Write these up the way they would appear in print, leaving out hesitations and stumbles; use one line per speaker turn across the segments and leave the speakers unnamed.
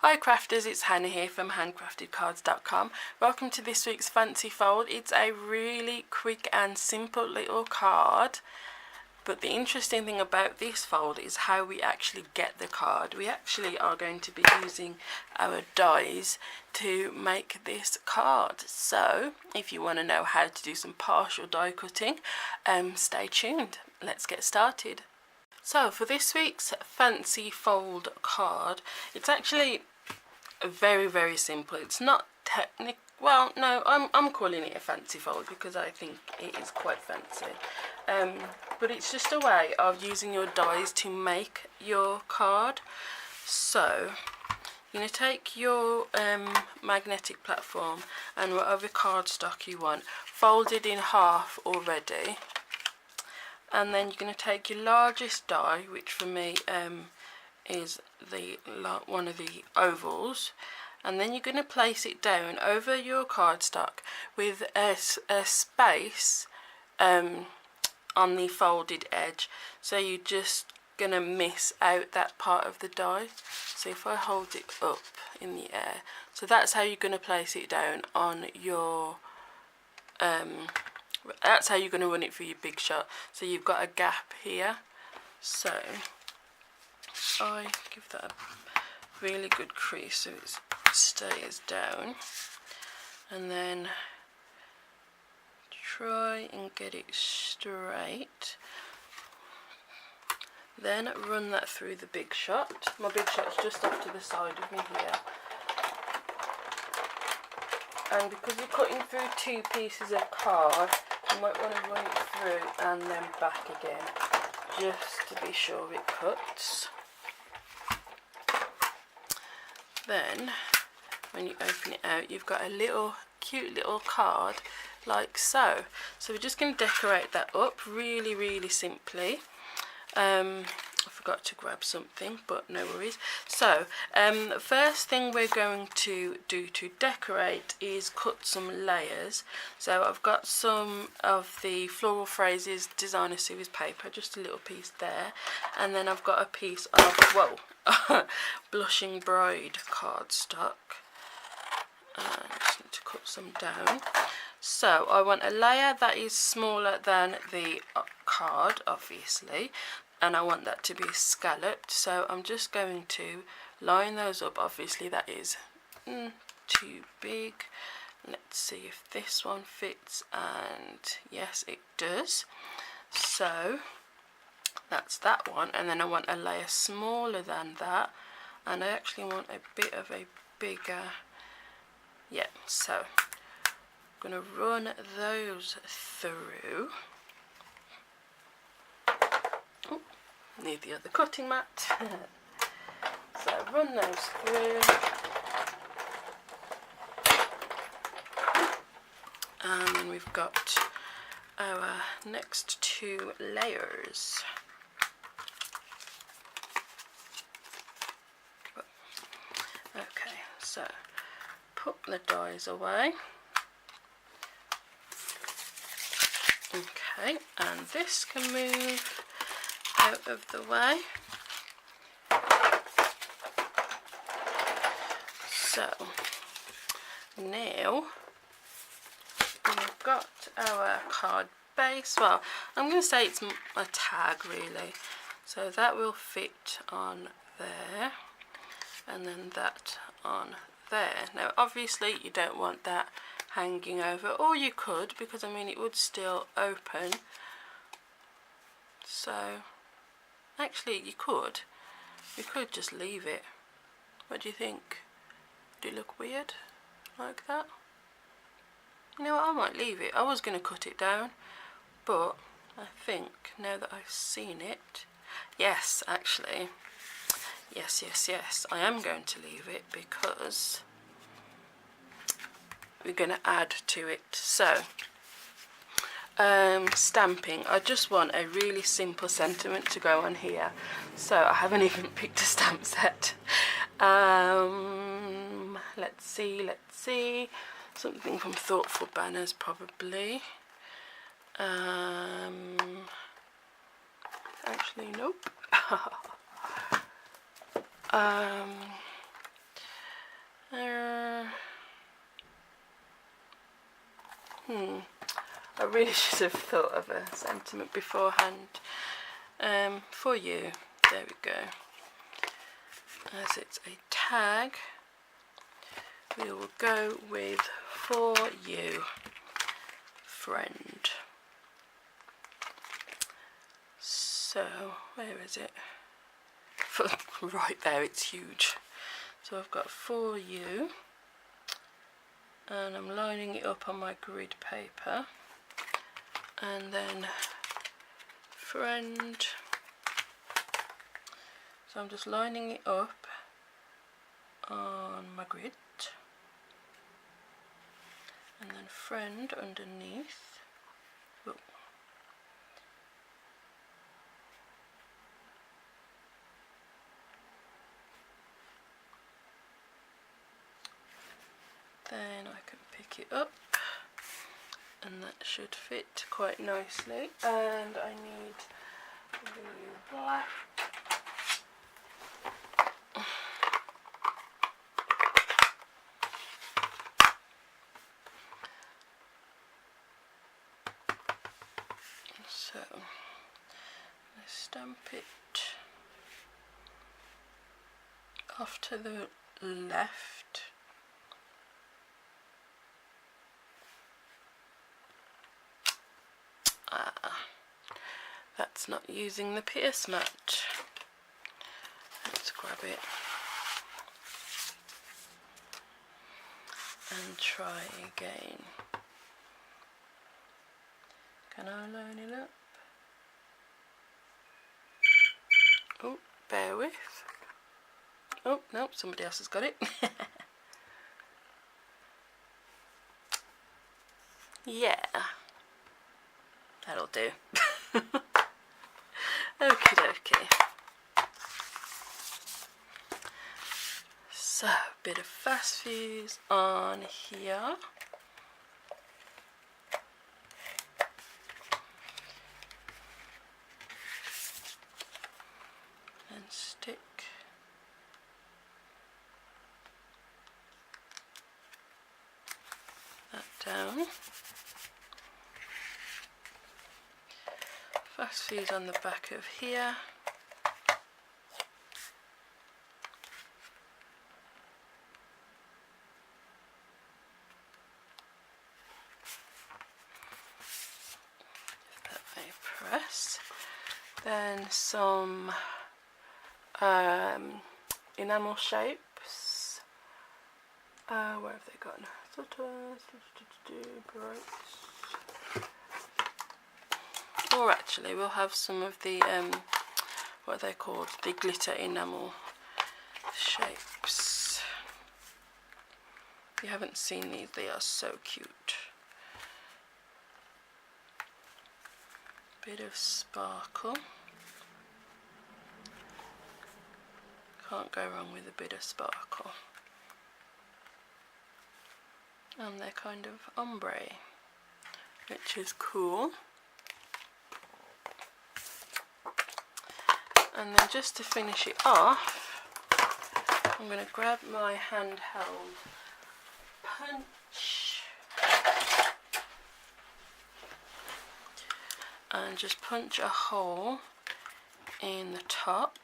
Hi crafters, it's Hannah here from HanCraftedCards.com. Welcome to this week's fancy fold. It's a really quick and simple little card, but the interesting thing about this fold is how we actually get the card. We actually are going to be using our dies to make this card. So if you want to know how to do some partial die cutting, stay tuned. Let's get started. So for this week's fancy fold card, it's actually very simple. It's not technical. Well, no, I'm calling it a fancy fold because I think it is quite fancy. But it's just a way of using your dies to make your card. So you're going to take your magnetic platform and whatever cardstock you want, fold it in half already. And then you're going to take your largest die, which for me is one of the ovals, and then you're going to place it down over your cardstock with a space on the folded edge, so you're just going to miss out that part of the die. So if I hold it up in the air, so that's how you're going to place it down on your that's how you're going to run it through your big shot. So you've got a gap here, so I give that a really good crease so it stays down, and then try and get it straight. Then run that through the big shot. My big shot's just off to the side of me here. And because you're cutting through two pieces of card, you might want to run it through and then back again, just to be sure it cuts. Then, when you open it out, you've got a little cute little card like so. So we're just going to decorate that up really simply. I forgot to grab something, but no worries. So first thing we're going to do to decorate is cut some layers. So I've got some of the Floral Phrases Designer Series paper, just a little piece there, and then I've got a piece of Blushing Bride cardstock. I just need to cut some down. So I want a layer that is smaller than the card, obviously, and I want that to be scalloped, so I'm just going to line those up. Obviously that is too big. Let's see if this one fits, and yes, it does. So that's that one, and then I want a layer smaller than that, and I actually want a bit of a bigger, yeah, so I'm going to run those through. Oh, need the other cutting mat. So run those through, and then we've got our next two layers. Okay, so put the dies away. Okay, and this can move out of the way. So now we've got our card base. Well, I'm going to say it's a tag really, so that will fit on there, and then that on there. Now obviously you don't want that hanging over, or you could, because I mean it would still open. So actually you could just leave it. What do you think? Do it look weird like that? You know what, I might leave it. I was going to cut it down, but I think now that I've seen it, yes, actually, yes, I am going to leave it, because we're going to add to it. So stamping, I just want a really simple sentiment to go on here, so I haven't even picked a stamp set. Let's see, something from Thoughtful Banners probably. Actually nope. I really should have thought of a sentiment beforehand. For you, there we go. As it's a tag, we will go with for you, friend. So, where is it? Right there, it's huge. So I've got for you, and I'm lining it up on my grid paper, and then friend. So I'm just lining it up on my grid, and then friend underneath. Whoa. Then I can pick it up, and that should fit quite nicely. And I need the black. So I stamp it off to the left. That's not using the pierce mat. Let's grab it and try again. Can I line it up? Oh, bear with. Oh, no, somebody else has got it. Yeah, that'll do. Okie dokie. So, bit of fast fuse on here. And stick that down. Fast fuse on the back of here. Give that a press. Then some enamel shapes. Where have they gone? Or actually we'll have some of the what are they called, the glitter enamel shapes. If you haven't seen these, they are so cute. Bit of sparkle. Can't go wrong with a bit of sparkle. And they're kind of ombre, which is cool. And then just to finish it off, I'm going to grab my handheld punch and just punch a hole in the top.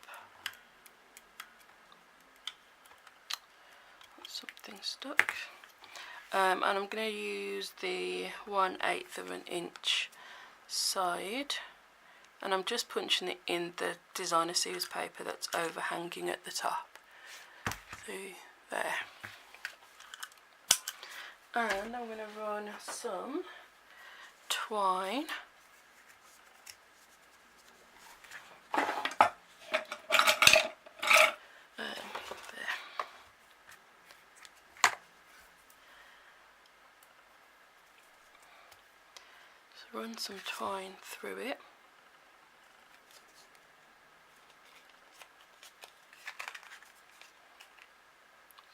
Something stuck. And I'm going to use the 1/8 of an inch side, and I'm just punching it in the designer series paper that's overhanging at the top. See there. And I'm going to run some twine run some twine through it.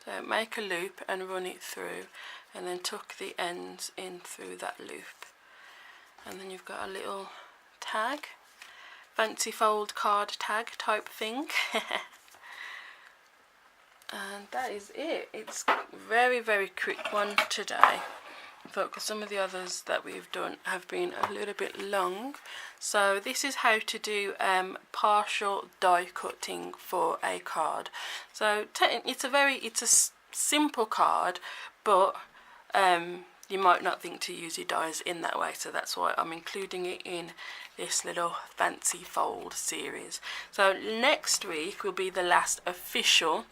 So make a loop and run it through, and then tuck the ends in through that loop, and then you've got a little tag, fancy fold card tag type thing. And that is it. It's very, very quick one today. because some of the others that we've done have been a little bit long. So this is how to do partial die cutting for a card. So it's a simple card, but you might not think to use your dies in that way, so that's why I'm including it in this little fancy fold series. So next week will be the last official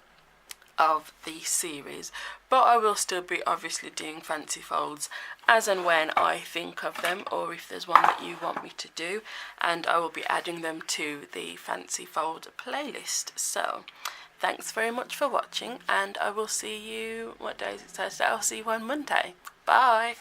of the series, but I will still be obviously doing fancy folds as and when I think of them, or if there's one that you want me to do, and I will be adding them to the fancy fold playlist. So thanks very much for watching, and I will see you, what day is it, Thursday? I'll see you on Monday. Bye.